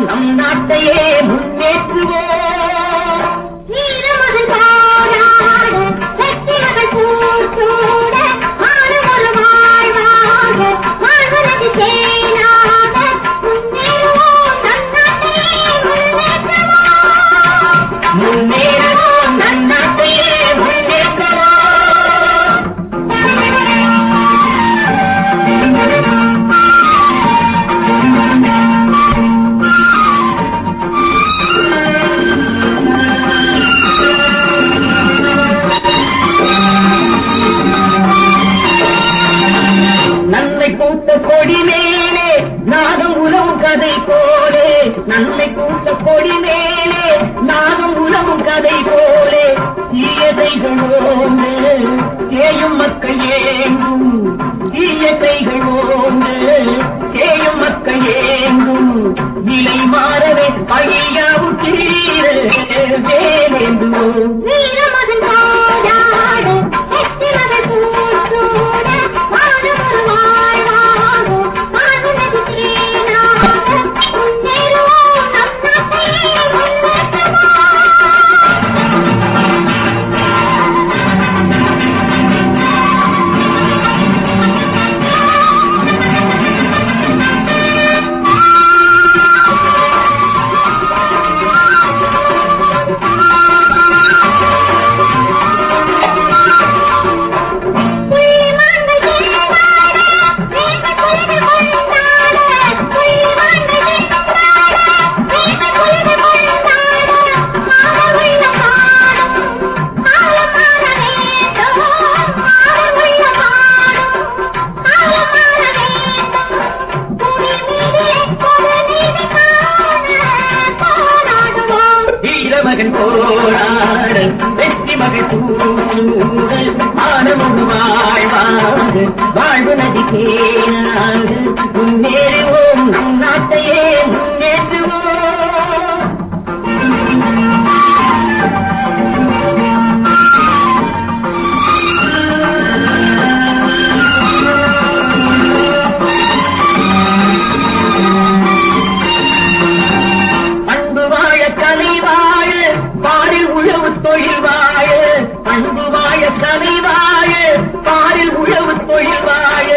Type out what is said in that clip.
நம் நாட்டையே முன்னேற்றுவோம். முன்னேறுவோம் நம் நாட்டையே முன்னேற்றுவோம். நன்மை பூத்த கொடி மேலே நாகம் உலவும் கதை போலே, நன்மை பூத்த கொடி மேலே நாகம் உலவும் கதை போலே, தீயதைகளோடு சேயும் மக்கள் ஏங்கும், தீயதைகளோடு சேயும் மக்கள் ஏங்கும், நிலை மாறவே பழியாவும் தீர வேலேந்துவோம். மகன் போராட வெற்றி மகன் சூழல் ஆனமும் வாழ்வாங்க வாழ்வு நதி கேளாக முன்னேறுவோம் நம் நாட்டையே முன்னேற்றுவோம். பாரில் உழவு தொழில் வாழ, பண்பு வாழ கலை வாழ, பாரில் உழவு தொழில் வாழ.